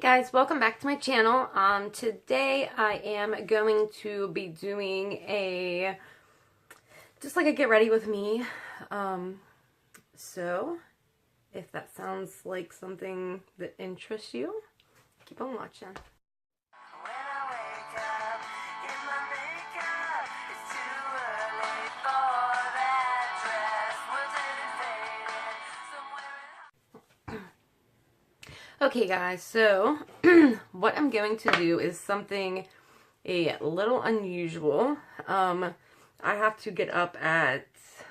Guys, welcome back to my channel. Today I am going to be doing just like a get ready with me. So if that sounds like something that interests you, keep on watching. Okay guys, so what I'm going to do is something a little unusual. I have to get up at,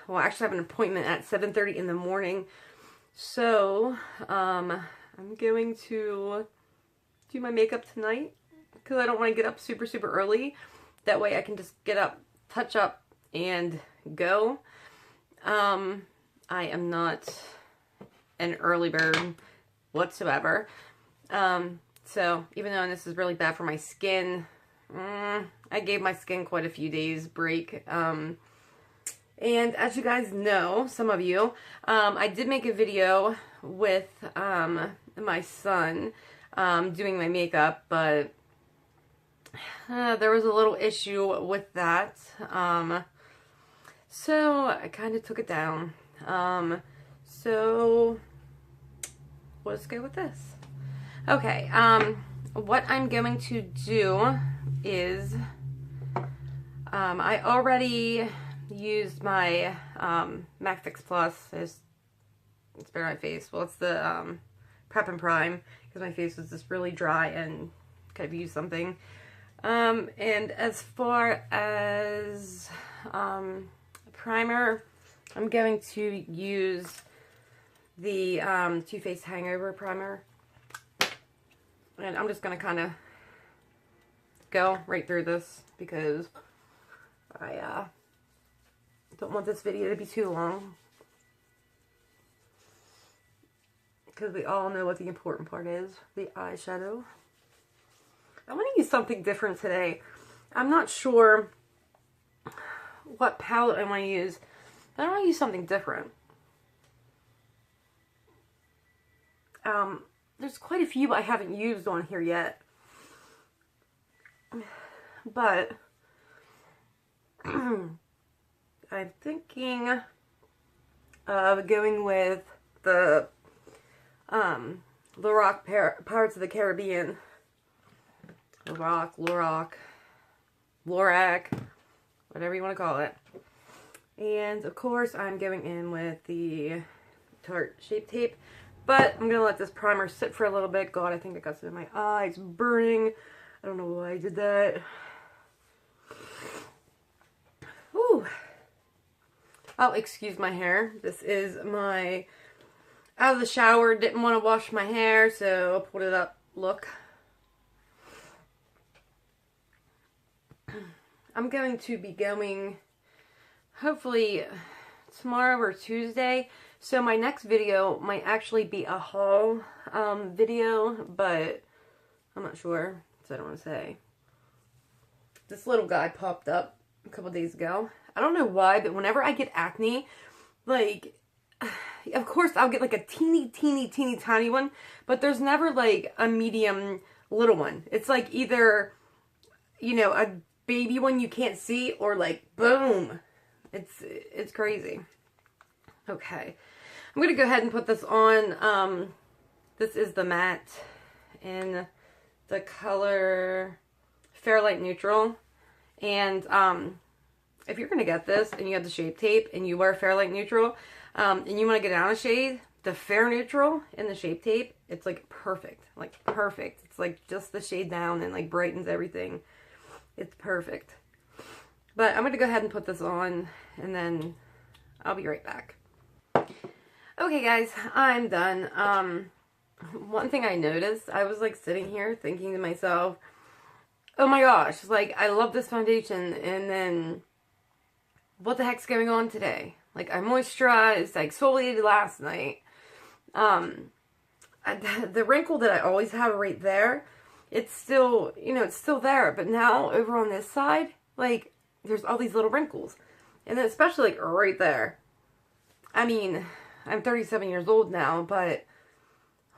well, actually I have an appointment at 7:30 in the morning. So, I'm going to do my makeup tonight because I don't want to get up super early. That way I can just get up, touch up, and go. I am not an early bird whatsoever. So even though this is really bad for my skin, I gave my skin quite a few days break. And as you guys know, some of you, I did make a video with my son doing my makeup, but there was a little issue with that. So I kind of took it down. So let's go with this. Okay, what I'm going to do is, I already used my MAC Fix Plus. It's bare my face. Well, it's the Prep and Prime, because my face was just really dry and could have used something. And as far as primer, I'm going to use the Too Faced Hangover Primer. And I'm just going to kind of go right through this because I don't want this video to be too long. Because we all know what the important part is, the eyeshadow. I want to use something different today. I'm not sure what palette I want to use, but I want to use something different. There's quite a few I haven't used on here yet, but I'm thinking of going with the Lorac Pirates of the Caribbean. Lorac, whatever you want to call it. And of course I'm going in with the Tarte Shape Tape. But I'm going to let this primer sit for a little bit. God, I think I got some in my eyes burning. I don't know why I did that. Whew. Oh, excuse my hair. This is my out of the shower. Didn't want to wash my hair, so I pulled it up look. I'm going to be going hopefully tomorrow or Tuesday. So my next video might actually be a haul video, but I'm not sure, so I don't want to say. This little guy popped up a couple days ago. I don't know why, but whenever I get acne, like, of course I'll get like a teeny tiny one, but there's never like a medium little one. It's like either, you know, a baby one you can't see, or like boom. It's crazy. Okay, I'm going to go ahead and put this on. This is the matte in the color Fairlight Neutral. And if you're going to get this and you have the Shape Tape and you wear Fairlight Neutral and you want to get down a shade, the Fair Neutral in the Shape Tape, it's like perfect. Like perfect. It's like just the shade down and like brightens everything. It's perfect. But I'm going to go ahead and put this on and then I'll be right back. Okay guys, I'm done. One thing I noticed, I was like sitting here thinking to myself, oh my gosh, like I love this foundation, and then what the heck's going on today? Like I moisturized, I exfoliated last night. The wrinkle that I always have right there, it's still, you know, it's still there, but now over on this side, like there's all these little wrinkles. And then especially like right there. I mean, I'm 37 years old now, but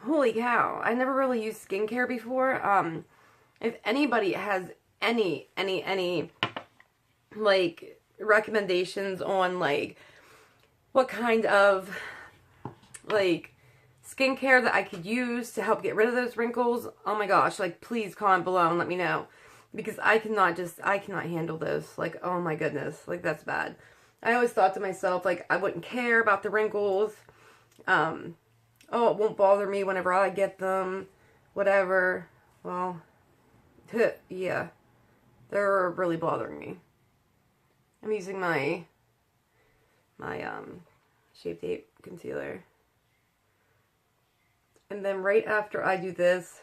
holy cow, I never really used skincare before. If anybody has any, like, recommendations on, like, what kind of, like, skincare that I could use to help get rid of those wrinkles, oh my gosh, like, please comment below and let me know. Because I cannot handle this. Like, oh my goodness, like, that's bad. I always thought to myself, like, I wouldn't care about the wrinkles. Oh, it won't bother me whenever I get them. Whatever. Well, yeah. They're really bothering me. I'm using my Shape Tape concealer. And then right after I do this,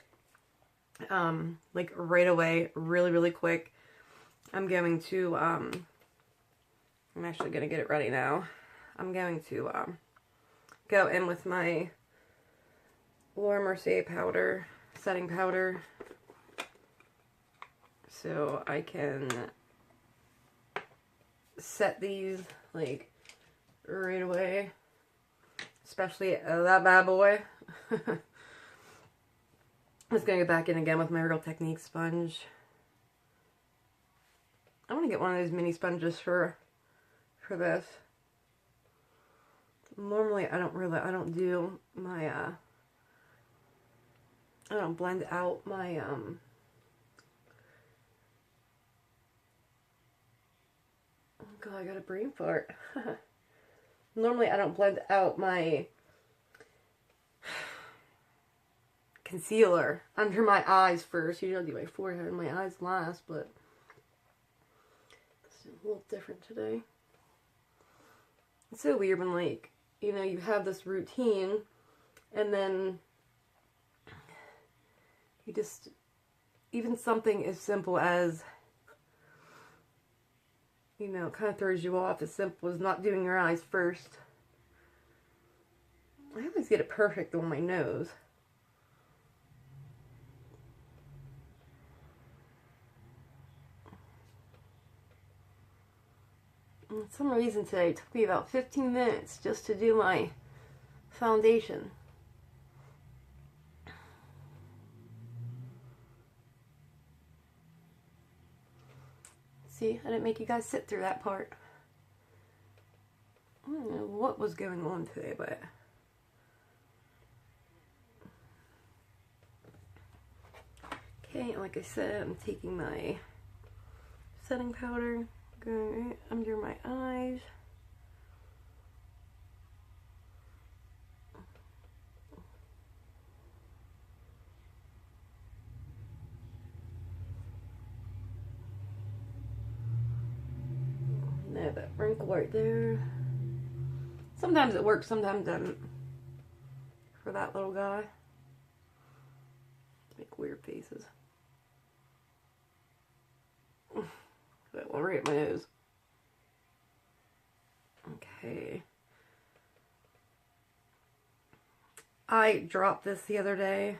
like right away, really quick, I'm going to, I'm actually going to get it ready now. I'm going to, go in with my Laura Mercier powder, setting powder, so I can set these, like, right away, especially that bad boy. I'm just going to go back in again with my Real Techniques sponge. I want to get one of those mini sponges for this. Normally I don't do my, I don't blend out my, oh God, I got a brain fart. Normally I don't blend out my concealer under my eyes first. Usually I'll do my forehead and my eyes last, but it's a little different today. It's so weird when, like, you know, you have this routine and then you just, even something as simple as, you know, it kind of throws you off, as simple as not doing your eyes first. I always get it perfect on my nose. And for some reason today, it took me about 15 minutes just to do my foundation. See, I didn't make you guys sit through that part. I don't know what was going on today, but okay, like I said, I'm taking my setting powder, going right under my eyes. Now that wrinkle right there. Sometimes it works, sometimes it doesn't. For that little guy. Make weird faces. That one right at my nose. Okay. I dropped this the other day.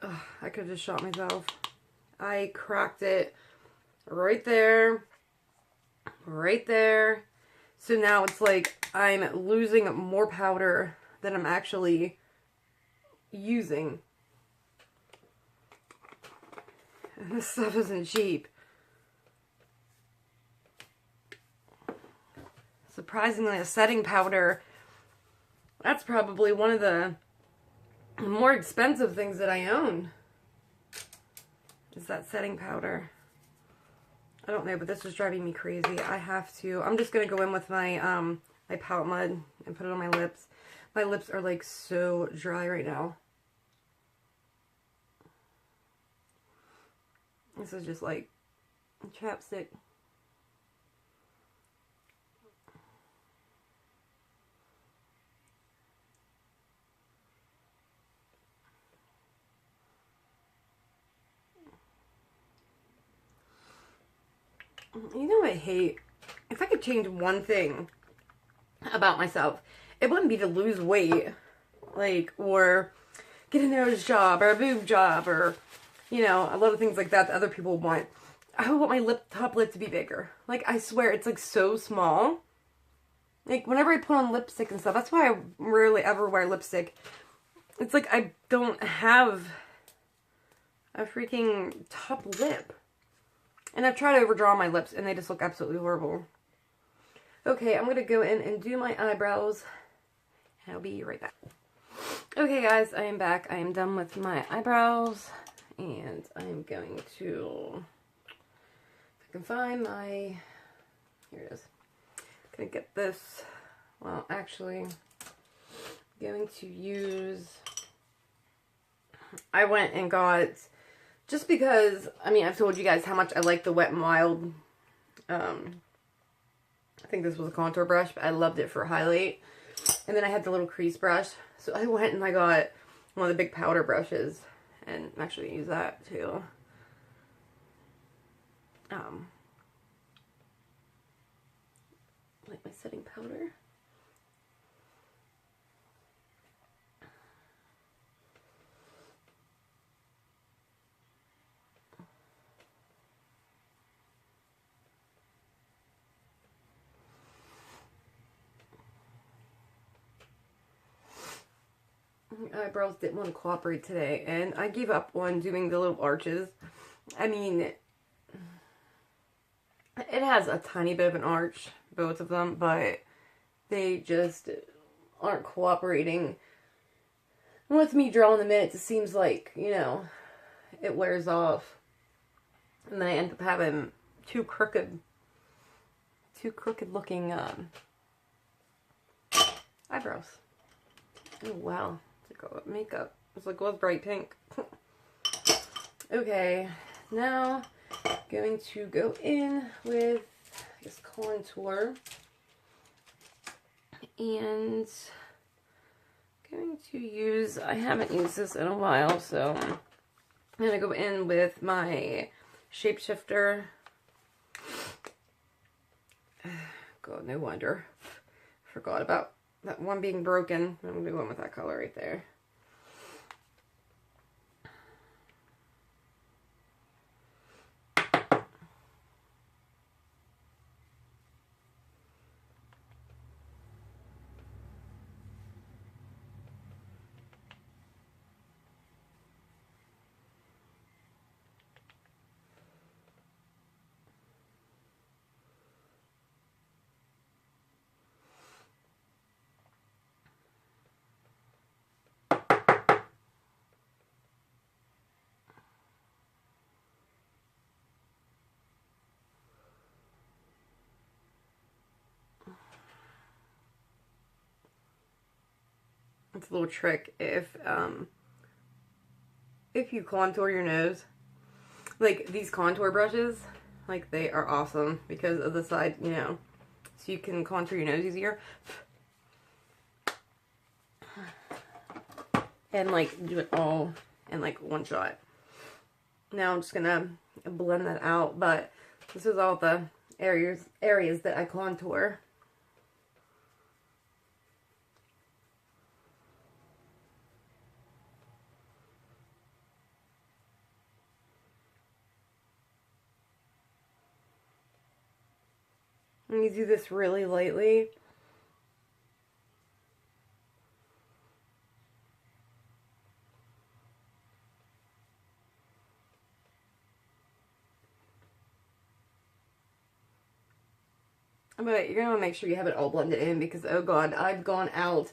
Ugh, I could have just shot myself. I cracked it right there. Right there. So now it's like I'm losing more powder than I'm actually using. And this stuff isn't cheap. Surprisingly, a setting powder, that's probably one of the more expensive things that I own, is that setting powder. I don't know, but this is driving me crazy. I'm just going to go in with my, my palette mud and put it on my lips. My lips are like so dry right now. This is just like chapstick. You know what I hate? If I could change one thing about myself, it wouldn't be to lose weight, like, or get a nose job, or a boob job, or, you know, a lot of things like that other people want. I would want my top lip to be bigger. Like, I swear, it's, like, so small. Like, whenever I put on lipstick and stuff, that's why I rarely ever wear lipstick. It's like I don't have a freaking top lip. And I've tried to overdraw my lips and they just look absolutely horrible. Okay, I'm going to go in and do my eyebrows. And I'll be right back. Okay guys, I am back. I am done with my eyebrows. And I'm going to, if I can find my, here it is. I'm going to get this, well actually, I'm going to use, I went and got, just because, I mean, I've told you guys how much I like the Wet n Wild, I think this was a contour brush, but I loved it for highlight. And then I had the little crease brush. So I went and I got one of the big powder brushes. And I'm actually use that too. Like my setting powder. My eyebrows didn't want to cooperate today, and I gave up on doing the little arches. I mean, it has a tiny bit of an arch, both of them, but they just aren't cooperating. With me drawing them in, it just seems like, you know, it wears off. And then I end up having two crooked looking eyebrows. Oh wow. Makeup. It's like, well, it's bright pink. Okay, now going to go in with this contour and going to use, I haven't used this in a while, so I'm going to go in with my shapeshifter. God, no wonder. Forgot about that one being broken. I'm going to go in with that color right there. It's a little trick if you contour your nose, like these contour brushes, like they are awesome because of the side, you know, so you can contour your nose easier. And like do it all in like one shot. Now I'm just gonna blend that out, but this is all the areas that I contour. And you do this really lightly. But you're going to want to make sure you have it all blended in because, oh God, I've gone out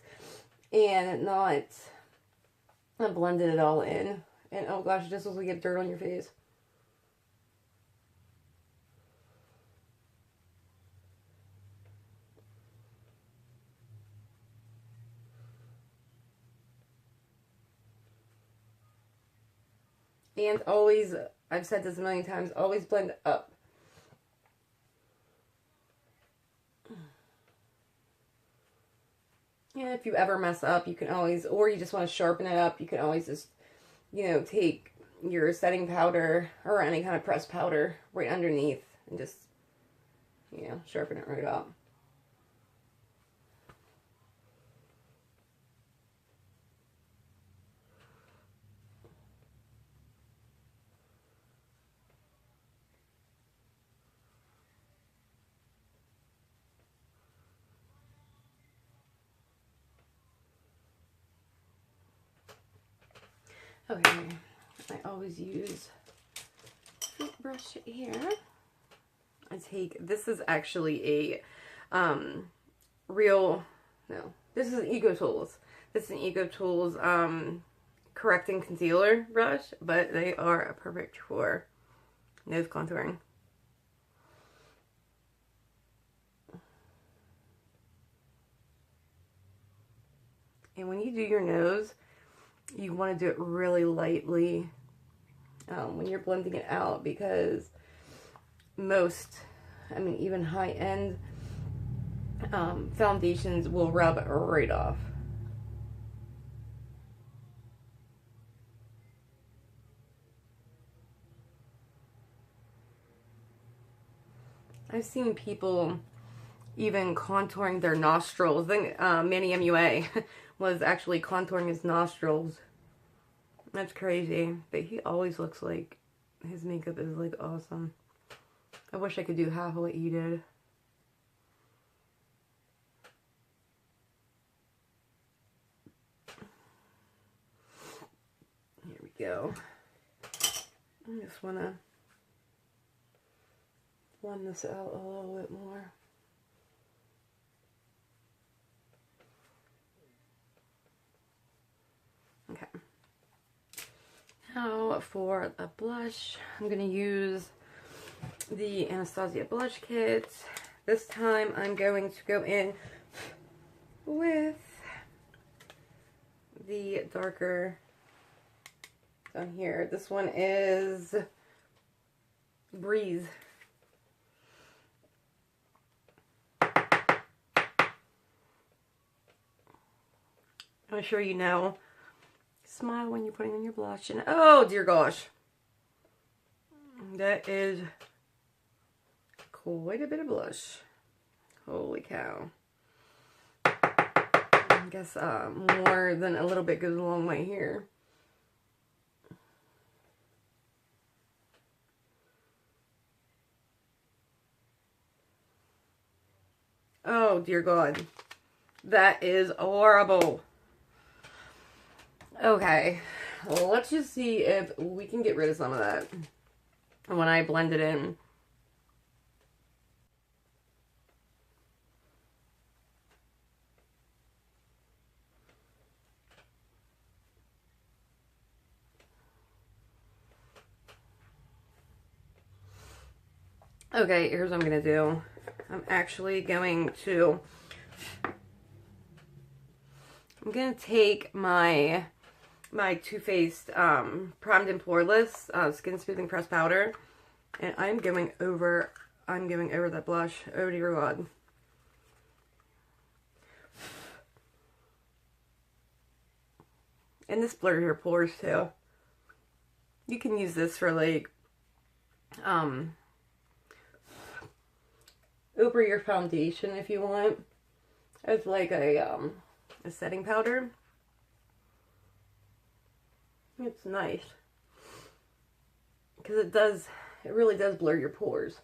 and not blended it all in. And oh gosh, it just looks like you have dirt on your face. And always, I've said this a million times, always blend up. And if you ever mess up, you can always, or you just want to sharpen it up, you can always just, you know, take your setting powder or any kind of pressed powder right underneath and just, you know, sharpen it right up. Okay, I always use a brush here. This is actually a this is Ego Tools. This is an Ego Tools correcting concealer brush, but they are perfect for nose contouring. And when you do your nose, you want to do it really lightly when you're blending it out, because even high-end foundations will rub right off. I've seen people even contouring their nostrils. I think Manny MUA was actually contouring his nostrils. That's crazy. But he always looks like his makeup is like awesome. I wish I could do half of what he did. Here we go. I just want to blend this out a little bit more. Okay. Now for the blush, I'm going to use the Anastasia blush kit. This time I'm going to go in with the darker down here. This one is Breeze. I'm sure you know. Smile when you're putting on your blush. And oh dear gosh, that is quite a bit of blush. Holy cow. I guess more than a little bit goes a long way here. Oh dear God, that is horrible. Okay, well, let's just see if we can get rid of some of that when I blend it in. Okay, here's what I'm going to do. I'm actually going to take my Too Faced Primed and Poreless Skin Smoothing Pressed Powder, and I'm going over that blush. Oh dear God. And this blurs your pores too. You can use this for like over your foundation if you want, as like a setting powder. It's nice because it really does blur your pores.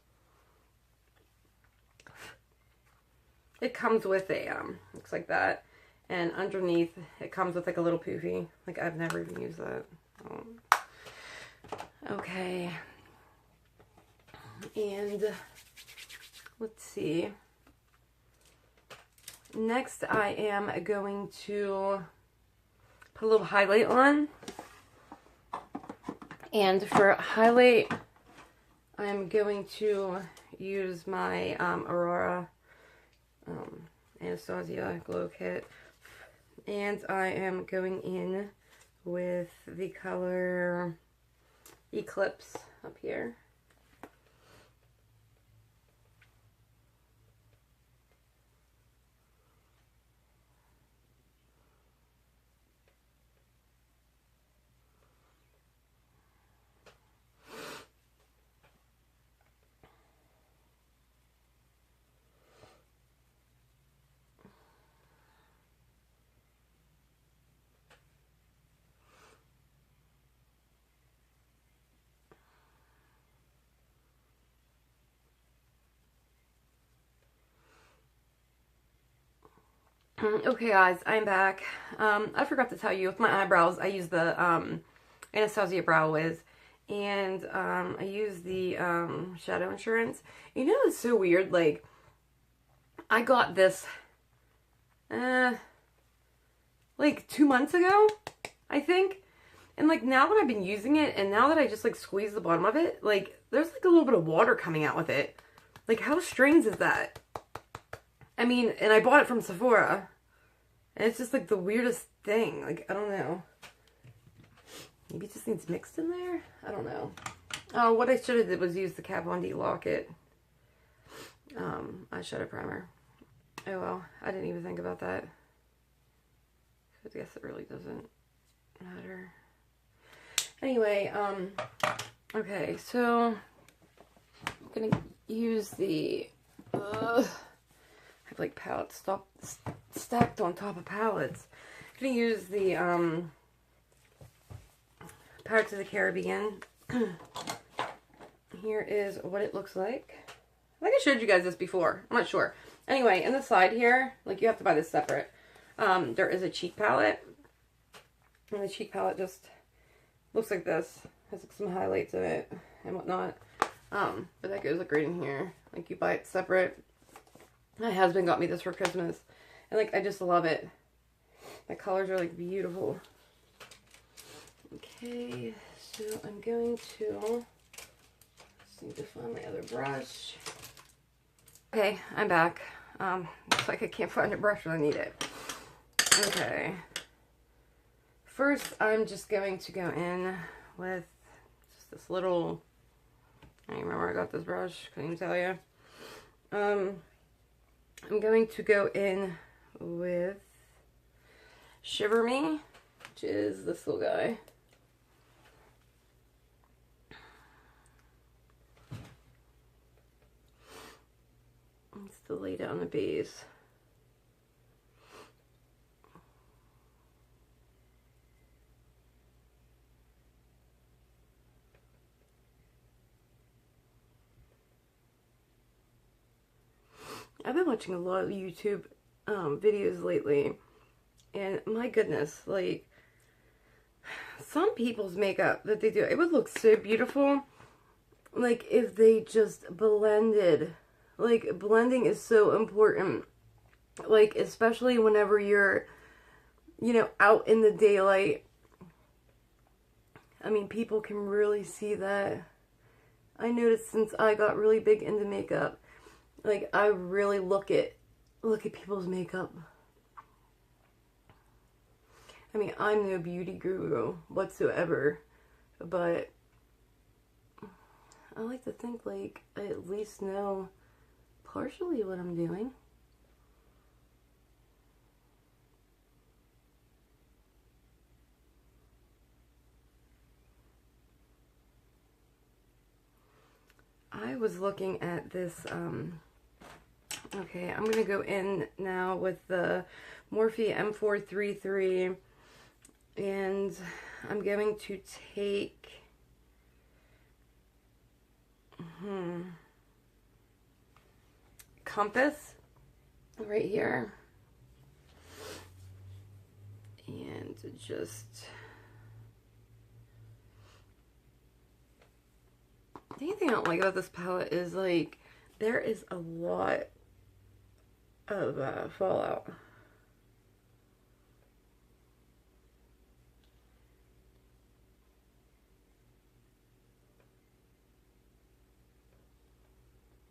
It comes with a looks like that, and underneath it comes with like a little poofy. Like, I've never even used that. Okay, and let's see. Next, I am going to put a little highlight on. And for highlight, I'm going to use my Aurora Anastasia Glow Kit. And I am going in with the color Eclipse up here. Okay guys, I'm back. I forgot to tell you, with my eyebrows, I use the Anastasia Brow Wiz. And I use the Shadow Insurance. You know, it's so weird. Like, I got this like 2 months ago, I think. And like now that I've been using it, and now that I just like squeeze the bottom of it, like there's like a little bit of water coming out with it. Like, how strange is that? I mean, and I bought it from Sephora. And it's just like the weirdest thing. Like, I don't know. Maybe it just needs mixed in there? I don't know. Oh, what I should have did was use the Kat Von D Lock-It eyeshadow primer. Oh well, I didn't even think about that. I guess it really doesn't matter. Anyway, okay, so I'm gonna use the, I have like palettes stacked on top of palettes. I'm gonna use the, Pirates of the Caribbean. Here is what it looks like. I think I showed you guys this before. I'm not sure. Anyway, in the side here, like you have to buy this separate. There is a cheek palette. And the cheek palette just looks like this. Has like some highlights in it and whatnot. But that goes like right in here. Like you buy it separate. My husband got me this for Christmas. And like I just love it. The colors are like beautiful. Okay, so I'm going to just need to find my other brush. Okay, I'm back. Looks like I can't find a brush when I need it. Okay. First, I'm just going to go in with just this little, I don't remember where I got this brush, couldn't even tell you. I'm going to go in with Shiver Me, which is this little guy. It's to lay down the base. I've been watching a lot of YouTube videos lately, and my goodness, like, some people's makeup that they do, it would look so beautiful, like, if they just blended. Like, blending is so important, like, especially whenever you're, you know, out in the daylight. I mean, people can really see that. I noticed since I got really big into makeup, like, I really look at people's makeup. I mean, I'm no beauty guru whatsoever, but I like to think, like, I at least know partially what I'm doing. I was looking at this, okay, I'm going to go in now with the Morphe M433, and I'm going to take, Compass right here, and just, the only thing I don't like about this palette is, like, there is a lot of fallout.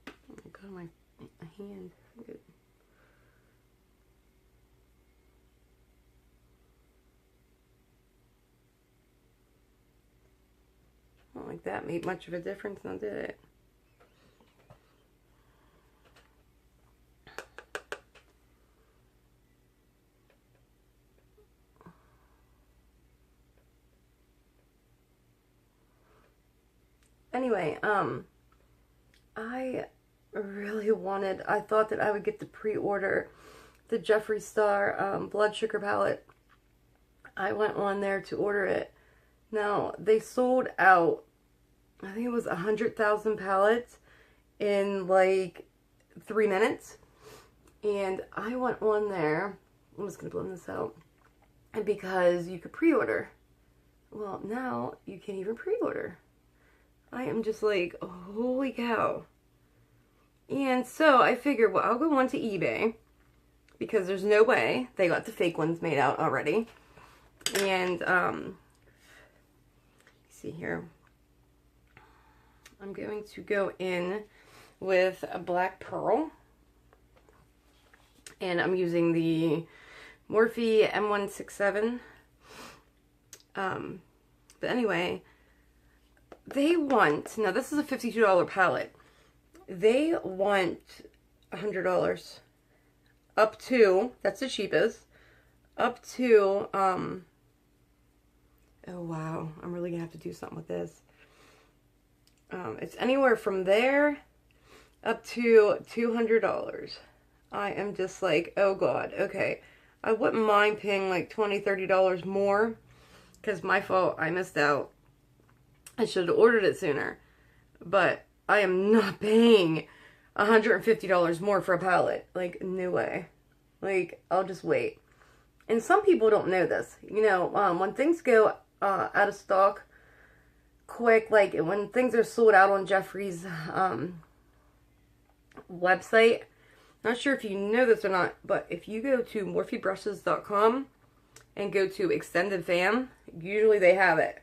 Oh my god, my hand. Good. Not like that made much of a difference, now did it? Anyway, I really wanted, I thought that I would get to pre-order the Jeffree Star Blood Sugar palette. I went on there to order it. Now, they sold out, I think it was 100,000 palettes in like 3 minutes. And I went on there, I'm just going to blend this out, and because you could pre-order. Well, now you can even pre-order. I am just like, holy cow. And so I figured, well, I'll go on to eBay because there's no way they got the fake ones made out already. And, see here. I'm going to go in with a black pearl. And I'm using the Morphe M167. But anyway, they want, now this is a $52 palette. They want $100 up to, that's the cheapest, up to, oh wow, I'm really gonna have to do something with this. It's anywhere from there up to $200. I am just like, oh god, okay. I wouldn't mind paying like $20, $30 more, because my fault, I missed out. I should have ordered it sooner. But I am not paying $150 more for a palette. Like, no way. Like, I'll just wait. And some people don't know this. You know, when things go out of stock quick, like when things are sold out on Jeffrey's website, not sure if you know this or not, but if you go to morphebrushes.com and go to extended fam, usually they have it.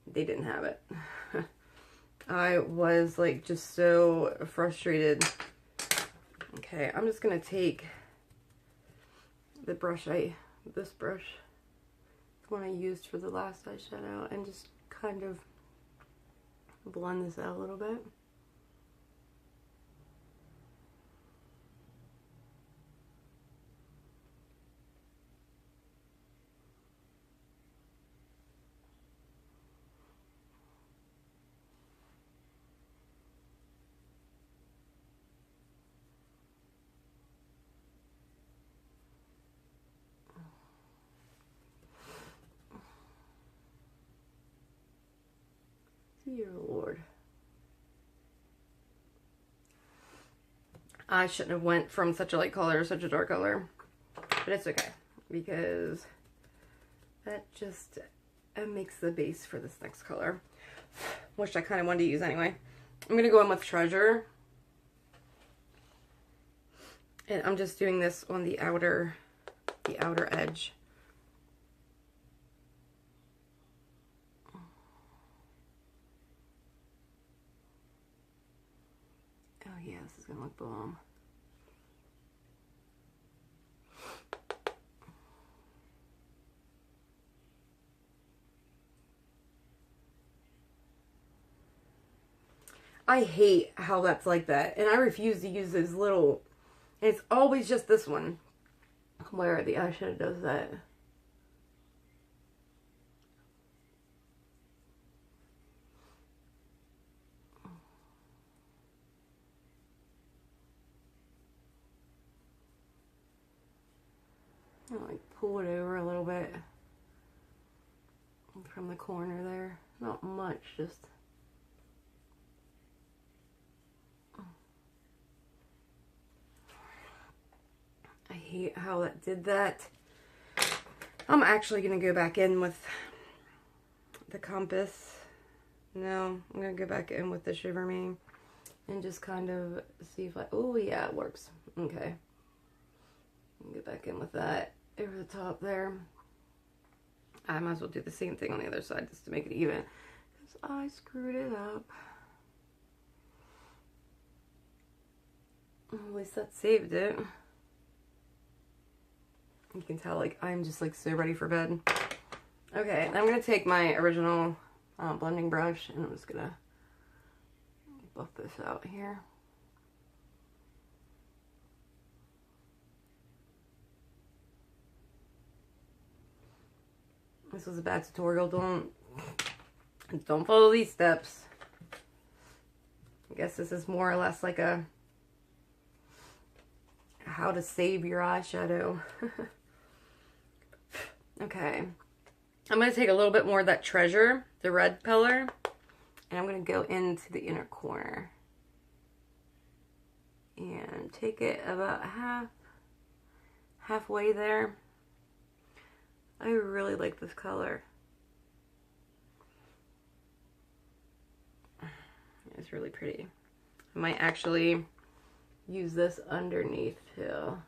They didn't have it. I was like just so frustrated. Okay, I'm just gonna take the brush this brush, the one I used for the last eyeshadow, and just kind of blend this out a little bit. Dear Lord. I shouldn't have went from such a light color to such a dark color. But it's okay. Because that just makes the base for this next color. Which I kind of wanted to use anyway. I'm going to go in with Treasure. And I'm just doing this on the outer edge. Oh yeah, this is gonna look bomb. I hate how that's like that, and I refuse to use those little, it's always just this one where the eyeshadow does that. I'll like pull it over a little bit from the corner there. Not much, just. I hate how that did that. I'm actually going to go back in with the compass. No, I'm going to go back in with the Shiver Me and just kind of see if oh yeah, it works. Okay. Get back in with that over the top there. I might as well do the same thing on the other side just to make it even, because I screwed it up. At least that saved it. You can tell, like, I'm just like so ready for bed. Okay, I'm gonna take my original blending brush and I'm just gonna buff this out here. This was a bad tutorial. Don't follow these steps. I guess this is more or less like a how to save your eyeshadow. Okay. I'm going to take a little bit more of that Treasure, the red color, and I'm going to go into the inner corner. And take it about halfway there. I really like this color. It's really pretty. I might actually use this underneath too.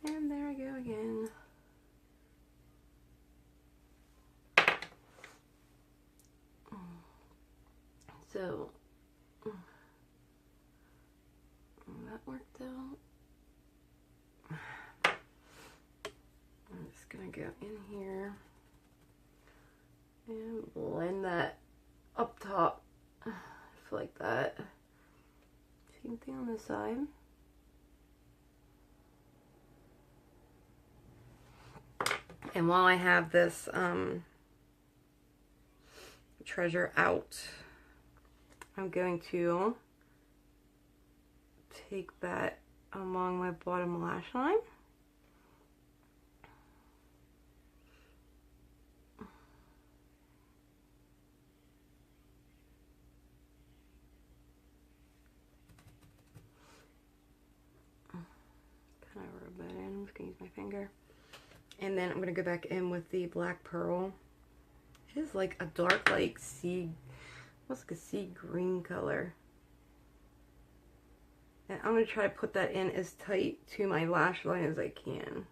And there I go again. So that worked out. I'm just gonna go in here and blend that up top. I feel like that. Same thing on this side. And while I have this treasure out, I'm going to take that along my bottom lash line. Kind of rub that in. I'm just going to use my finger. And then I'm going to go back in with the black pearl. It is like a dark, like sea, almost like a sea green color. And I'm going to try to put that in as tight to my lash line as I can.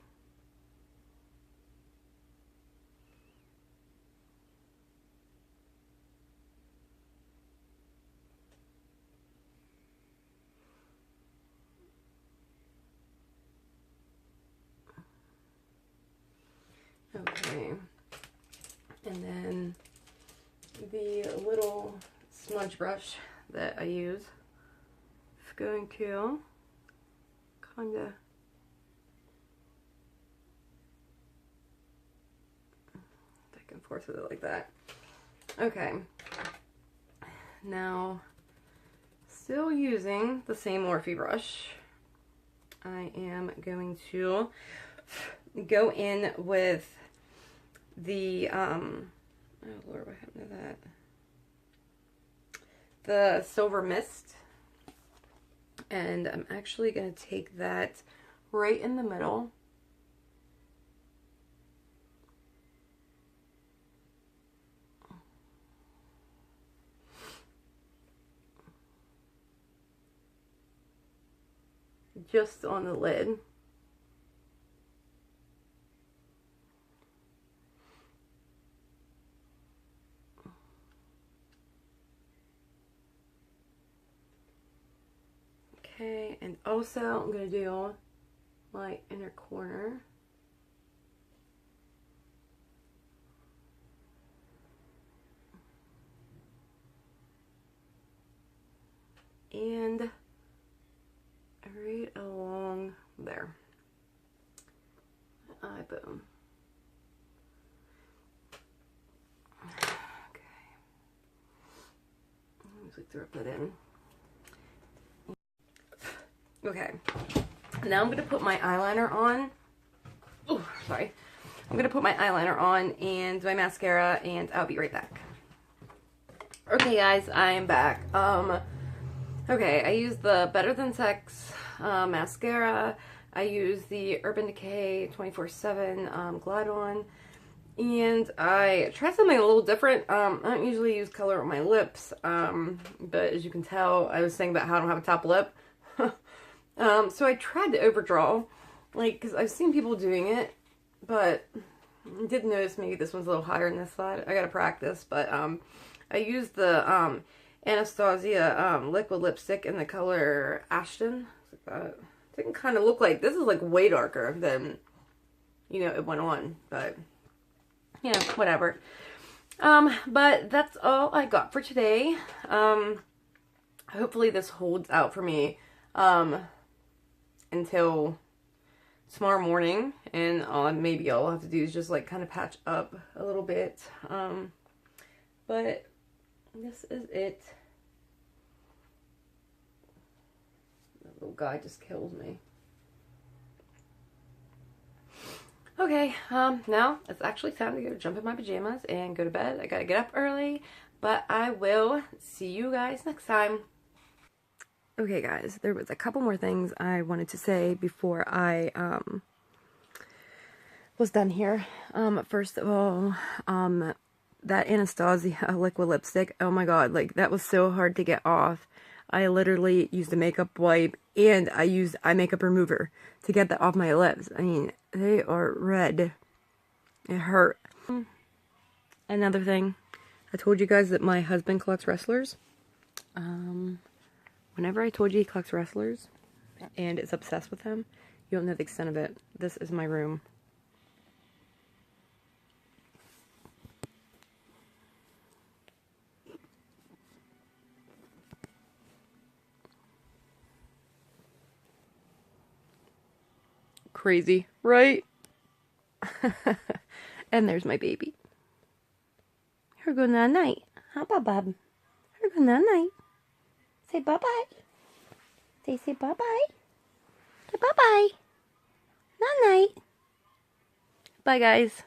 Okay. And then the little smudge brush that I use is going to kind of back and forth with it like that. Okay. Now, still using the same Morphe brush, I am going to go in with the oh Lord, what happened to that? The Silver Mist. And I'm actually going to take that right in the middle. Just on the lid. Okay, and also I'm going to do my inner corner. And right along there. Eye bone. Okay. Let me throw that in. Okay, now I'm going to put my eyeliner on. Oh, sorry. I'm going to put my eyeliner on and my mascara, and I'll be right back. Okay, guys, I am back. Okay, I used the Better Than Sex mascara. I used the Urban Decay 24/7 Glide On. And I tried something a little different. I don't usually use color on my lips, but as you can tell, I was saying about how I don't have a top lip. So I tried to overdraw, like, because I've seen people doing it, but I did notice maybe this one's a little higher than this side. I gotta practice, but I used the Anastasia liquid lipstick in the color Ashton. It didn't kind of look like, this is like way darker than, you know, it went on, but, you know, whatever. But that's all I got for today. Hopefully this holds out for me until tomorrow morning, and maybe all I'll have to do is just like kind of patch up a little bit. But this is it. That little guy just kills me. Okay, now it's actually time to go jump in my pajamas and go to bed. I gotta get up early, but I will see you guys next time. Okay guys, there was a couple more things I wanted to say before I was done here. First of all, that Anastasia liquid lipstick, oh my god, like, that was so hard to get off. I literally used a makeup wipe, and I used eye makeup remover to get that off my lips. I mean, they are red. It hurt. Another thing, I told you guys that my husband collects wrestlers. Whenever I told you he collects wrestlers, and is obsessed with them, you don't know the extent of it. This is my room. Crazy, right? And there's my baby. Here go night. Huh, Bob? Here go night. Say bye-bye. Say bye-bye. Say bye-bye. Night. Bye, guys.